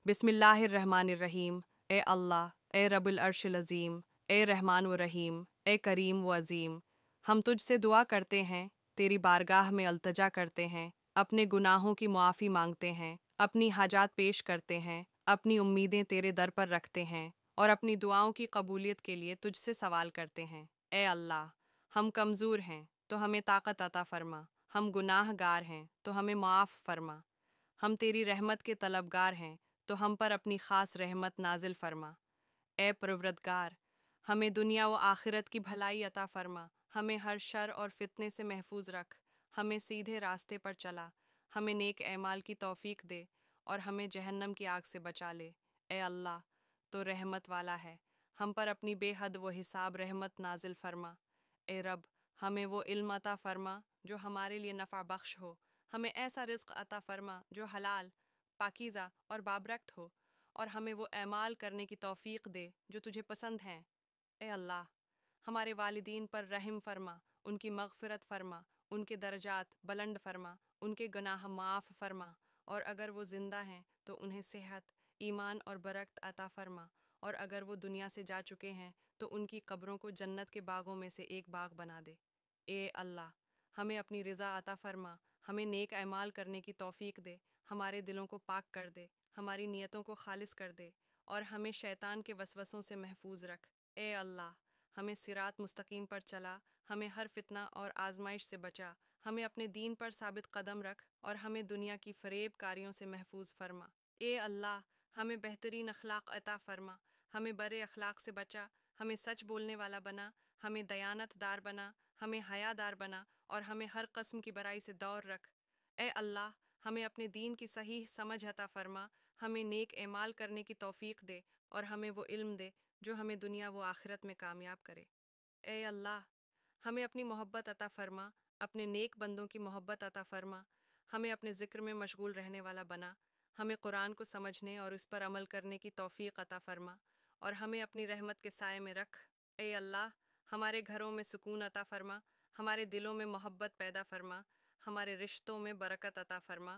बिस्मिल्लाहिर्रहमानिर्रहीम। ए अल्लाह, ए रब्बुल अर्शिल अज़ीम, ए रहमान व रहीम, ए करीम व अज़ीम, हम तुझसे दुआ करते हैं, तेरी बारगाह में अल्तजा करते हैं, अपने गुनाहों की मुआफ़ी मांगते हैं, अपनी हाजात पेश करते हैं, अपनी उम्मीदें तेरे दर पर रखते हैं और अपनी दुआओं की कबूलियत के लिए तुझसे सवाल करते हैं। ए अल्लाह, हम कमज़ोर हैं तो हमें ताकत अता फ़रमा, हम गुनाहगार हैं तो हमें माफ़ फ़रमा, हम तेरी रहमत के तलबगार हैं तो हम पर अपनी ख़ास रहमत नाजिल फ़रमा। ए परवरदिगार, हमें दुनिया व आखिरत की भलाई अता फ़रमा, हमें हर शर और फितने से महफूज रख, हमें सीधे रास्ते पर चला, हमें नेक एमाल की तौफीक दे और हमें जहन्नम की आग से बचा ले। ए अल्लाह, तो रहमत वाला है, हम पर अपनी बेहद व हिसाब रहमत नाजिल फ़रमा। ए रब, हमें वो इल्म अता फ़रमा जो हमारे लिए नफ़ा बख्श हो, हमें ऐसा रिज़्क़ अता फ़रमा जो हलाल, पाकीज़ा और बाबरकत हो, और हमें वो ऐमाल करने की तौफ़ीक दे जो तुझे पसंद हैं। ए अल्लाह, हमारे वालिदीन पर रहम फ़रमा, उनकी मग़फ़िरत फ़रमा, उनके दर्जात बुलंद फ़रमा, उनके गुनाह माफ़ फ़रमा, और अगर वो ज़िंदा हैं तो उन्हें सेहत, ईमान और बरकत अता फ़रमा, और अगर वो दुनिया से जा चुके हैं तो उनकी कब्रों को जन्नत के बागों में से एक बाग बना दे। ए अल्लाह, हमें अपनी रज़ा अता फ़रमा, हमें नेक ऐमाल करने की तौफ़ीक दे, हमारे दिलों को पाक कर दे, हमारी नीयतों को खालिस कर दे और हमें शैतान के वसवसों से महफूज रख। ए अल्लाह, हमें सिरात मुस्तकीम पर चला, हमें हर फितना और आजमाइश से बचा, हमें अपने दीन पर साबित कदम रख और हमें दुनिया की फ़रेब कारियों से महफूज फरमा। ए अल्लाह, हमें बेहतरीन अखलाक अता फ़रमा, हमें बरे अखलाक से बचा, हमें सच बोलने वाला बना, हमें दयानतदार बना, हमें हयादार बना और हमें हर कस्म की बुराई से दूर रख। ए अल्लाह, हमें अपने दीन की सही समझ अता फ़रमा, हमें नेक एमाल करने की तौफ़ीक दे और हमें वो इल्म दे जो हमें दुनिया व आखिरत में कामयाब करे। ए अल्लाह, हमें अपनी मोहब्बत अता फ़रमा, अपने नेक बंदों की मोहब्बत अता फ़रमा, हमें अपने ज़िक्र में मशगूल रहने वाला बना, हमें कुरान को समझने और उस पर अमल करने की तौफ़ीक अता फ़रमा और हमें अपनी रहमत के साए में रख। ए अल्लाह, हमारे घरों में सुकून अता फ़रमा, हमारे दिलों में मोहब्बत पैदा फ़रमा, हमारे रिश्तों में बरकत अता फ़रमा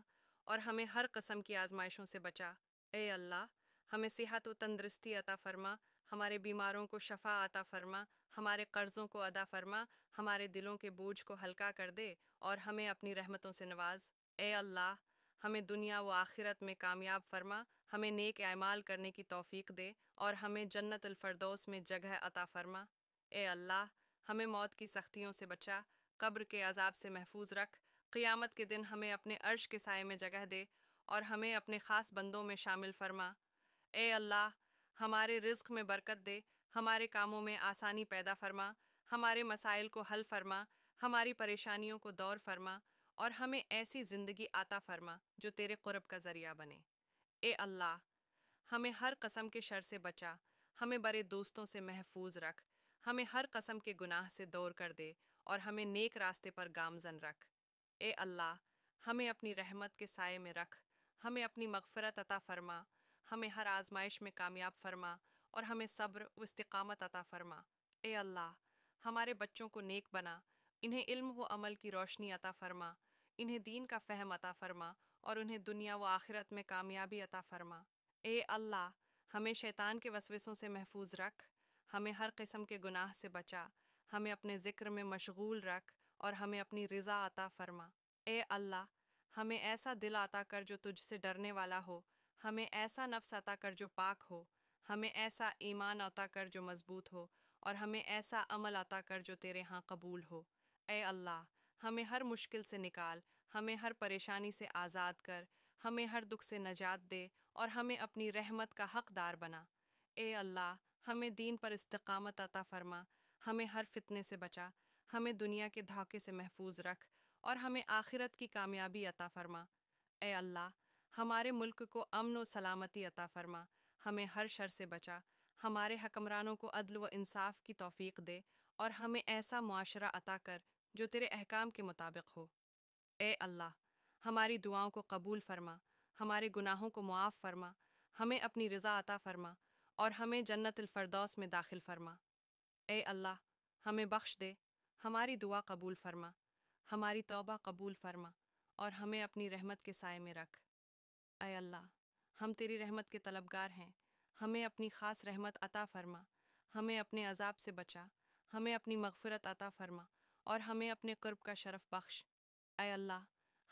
और हमें हर कस्म की आजमाइशों से बचा। ए अल्लाह, हमें सेहत व तंदरुस्ती अता फ़रमा, हमारे बीमारों को शफ़ा अता फ़रमा, हमारे कर्ज़ों को अदा फ़रमा, हमारे दिलों के बोझ को हल्का कर दे और हमें अपनी रहमतों से नवाज। ए अल्लाह, हमें दुनिया व आखिरत में कामयाब फ़रमा, हमें नेक ऐमाल करने की तौफ़ीक दे और हमें जन्नतुल फ़िरदौस में जगह अता फ़रमा। ए अल्लाह, हमें मौत की सख्तियों से बचा, कब्र के अज़ाब से महफूज रख, क़ियामत के दिन हमें अपने अर्श के साए में जगह दे और हमें अपने ख़ास बंदों में शामिल फ़रमा। ए अल्लाह, हमारे रिज़्क़ में बरकत दे, हमारे कामों में आसानी पैदा फ़रमा, हमारे मसाइल को हल फ़रमा, हमारी परेशानियों को दूर फ़रमा और हमें ऐसी ज़िंदगी अता फ़रमा जो तेरे क़ुर्ब का ज़रिया बने। ए अल्लाह, हमें हर कस्म के शर से बचा, हमें बड़े दोस्तों से महफूज रख, हमें हर कस्म के गुनाह से दूर कर दे और हमें नेक रास्ते पर गामज़न रख। ए अल्लाह, हमें अपनी रहमत के साए में रख, हमें अपनी मग़फ़िरत अता फ़रमा, हमें हर आज़माइश में कामयाब फ़रमा और हमें सब्र व इस्तिक़ामत अता फ़रमा। ए अल्लाह, हमारे बच्चों को नेक बना, इन्हें इल्म व अमल की रोशनी अता फ़रमा, इन्हें दीन का फ़हम अता फ़रमा और उन्हें दुनिया व आखिरत में कामयाबी अता फ़रमा। ए अल्लाह, हमें शैतान के वसवसों से महफूज रख, हमें हर किस्म के गुनाह से बचा, हमें अपने ज़िक्र में मशगूल रख और हमें अपनी रज़ा अता फ़रमा। ए अल्लाह, हमें ऐसा दिल अता कर जो तुझसे डरने वाला हो, हमें ऐसा नफ्स अता कर जो पाक हो, हमें ऐसा ईमान अता कर जो मज़बूत हो और हमें ऐसा अमल अता कर जो तेरे यहाँ कबूल हो। ए अल्लाह, हमें हर मुश्किल से निकाल, हमें हर परेशानी से आज़ाद कर, हमें हर दुख से नजात दे और हमें अपनी रहमत का हक़दार बना। ए अल्लाह, हमें दीन पर इस्तिक़ामत अता फ़रमा, हमें हर फितने से बचा, हमें दुनिया के धोखे से महफूज रख और हमें आखिरत की कामयाबी अता फ़रमा। ए अल्लाह, हमारे मुल्क को अमन व सलामती अता फ़रमा, हमें हर शर से बचा, हमारे हकमरानों को अदल व इंसाफ की तौफ़ीक दे और हमें ऐसा मुआशरा अता कर जो तेरे अहकाम के मुताबिक हो। ए अल्लाह, हमारी दुआओं को कबूल फ़रमा, हमारे गुनाहों को मुआफ़ फ़रमा, हमें अपनी रज़ा अता फ़रमा और हमें जन्नतुल फ़िरदौस में दाखिल फ़रमा। ए अल्लाह, हमें बख्श दे, हमारी दुआ कबूल फ़रमा, हमारी तौबा कबूल फ़रमा और हमें अपनी रहमत के साए में रख। ए अल्लाह, ہم تیری رحمت کے طلبگار ہیں، ہمیں اپنی خاص رحمت عطا فرما، ہمیں اپنے عذاب سے بچا، ہمیں اپنی مغفرت عطا فرما اور ہمیں اپنے قرب کا شرف بخش۔ اے اللہ،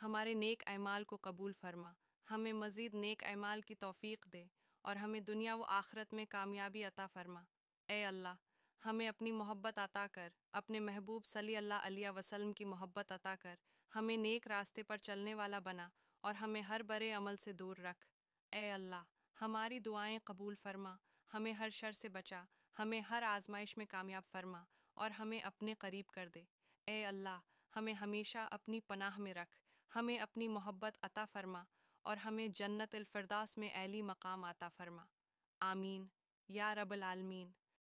ہمارے نیک اعمال کو قبول فرما، ہمیں مزید نیک اعمال کی توفیق دے اور ہمیں دنیا و آخرت میں کامیابی عطا فرما۔ اے اللہ، ہمیں اپنی محبت عطا کر، اپنے محبوب صلی اللہ علیہ وسلم کی محبت عطا کر، ہمیں نیک راستے پر چلنے والا بنا اور ہمیں ہر برے عمل سے دور رکھ۔ اے اللہ، ہماری دعائیں قبول فرما، ہمیں ہر شر سے بچا، ہمیں ہر آزمائش میں کامیاب فرما اور ہمیں اپنے قریب کر دے۔ اے اللہ، ہمیں ہمیشہ اپنی پناہ میں رکھ، ہمیں اپنی محبت عطا فرما اور ہمیں جنت الفردوس میں اعلی مقام عطا فرما۔ آمین یا رب العالمین۔